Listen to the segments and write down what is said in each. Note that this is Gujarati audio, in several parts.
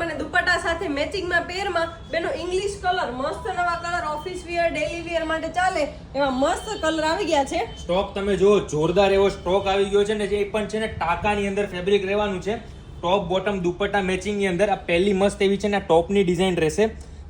અને દુપટ્ટા સાથે મેચિંગમાં પેરમાં બેનો ઇંગ્લિશ કલર મસ્ત નવા કલર ઓફિસ વેર ડેલી વેર માટે ચાલે એવા મસ્ત કલર આવી ગયા છે. સ્ટોક તમે જો જોરદાર એવો સ્ટોક આવી ગયો છે ને, જે પણ છે ને ટાકાની અંદર ફેબ્રિક રહેવાનું છે. ટોપ બોટમ દુપટ્ટા મેચિંગ ની અંદર આ પહેલી મસ્ત એવી છે ને ટોપની ડિઝાઇન રહેશે.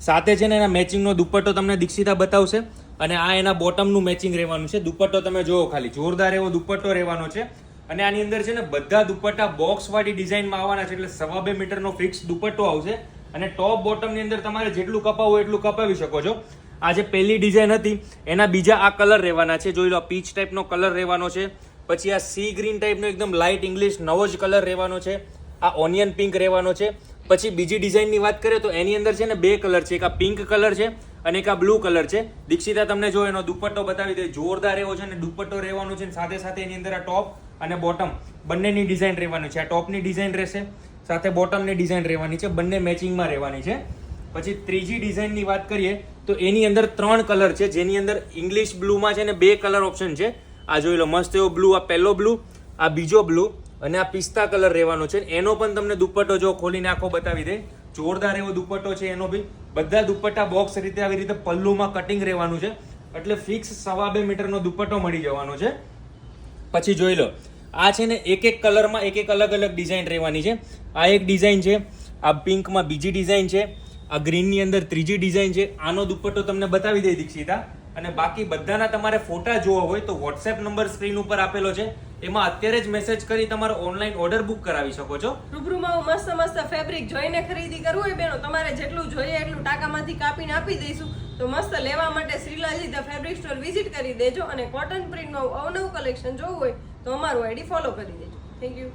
સાથે છે ને એના મેચિંગનો દુપટ્ટો તમને દીક્ષિતા બતાવશે અને આ એના બોટમનું મેચિંગ રહેવાનું છે. દુપટ્ટો તમે જોવો ખાલી જોરદાર એવો દુપટ્ટો રહેવાનો છે. અને આની અંદર છે ને બધા દુપટ્ટા બોક્સ વાળી ડિઝાઇનમાં આવવાના છે, એટલે 2.5 મીટરનો ફિક્સ દુપટ્ટો આવશે. અને ટોપ બોટમ ની અંદર તમારે જેટલું કપાવવું એટલું કપાવી શકો છો. આ જે પહેલી ડિઝાઇન હતી એના બીજા આ કલર રહેવાના છે. જોઈ લો, પીચ ટાઈપનો કલર રહેવાનો છે. પછી આ સી ગ્રીન ટાઈપનો એકદમ લાઇટ ઇંગ્લિશ નવો જ કલર રહેવાનો છે. આ ઓનિયન પિંક રહેવાનો છે. પછી બીજી ડિઝાઇનની વાત કરીએ તો એની અંદર છે ને 2 કલર છે, એક આ પિંક કલર છે અને એક આ બ્લુ કલર છે. દીક્ષિતા તમને જો એનો દુપટ્ટો બતાવી દે, જોરદાર એવો છે ને દુપટ્ટો રહેવાનો છે. સાથે સાથે એની અંદર આ ટોપ અને બોટમ બંનેની ડિઝાઇન રહેવાની છે. આ ટોપની ડિઝાઇન રહેશે, સાથે બોટમની ડિઝાઇન રહેવાની છે, બંને મેચિંગમાં રહેવાની છે. પછી ત્રીજી ડિઝાઇનની વાત કરીએ તો એની અંદર 3 કલર છે, જેની અંદર ઇંગ્લિશ બ્લુમાં છે ને 2 કલર ઓપ્શન છે. આ જોઈ લો, મસ્ત એવો બ્લુ, આ પહેલો બ્લુ, આ બીજો બ્લુ અને આ પિસ્તા કલર રહેવાનો છે. એનો પણ તમને દુપટ્ટો જો ખોલીને આખો બતાવી દે, જોરદાર એવો દુપટ્ટો છે એનો બી. બધા દુપટ્ટા બોક્સ રીતે આવી રીતે પલ્લુમાં કટિંગ રહેવાનું છે, એટલે ફિક્સ 2.5 મીટરનો દુપટ્ટો મળી જવાનો છે. પછી જોઈ લો, આ છે ને એક એક કલરમાં એક એક અલગ અલગ ડિઝાઇન રહેવાની છે. આ એક ડિઝાઇન છે, આ પિંકમાં બીજી ડિઝાઇન છે, આ ગ્રીનની અંદર ત્રીજી ડિઝાઇન છે. આનો દુપટ્ટો તમને બતાવી દે દીક્ષિતા. અને બાકી બધાના તમારે ફોટા જોવા હોય તો વોટ્સએપ નંબર સ્ક્રીન ઉપર આપેલો છે, એમાં અત્યારે જ મેસેજ કરી તમારો ઓનલાઈન ઓર્ડર બુક કરાવી શકો છો. રૂબરૂમાં મસ્ત મસ્ત ફેબ્રિક જોઈને ખરીદી કરવું હોય બેનો, તમારે જેટલું જોઈએ એટલું ટાકામાંથી કાપીને આપી દઈશું. તો મસ્ત લેવા માટે શ્રીલાલજી ધ ફેબ્રિક સ્ટોર વિઝિટ કરી દેજો. અને કોટન પ્રિન્ટનું અવનવું કલેક્શન જોવું હોય તો અમારું આઈડી ફોલો કરી દેજો. Thank you.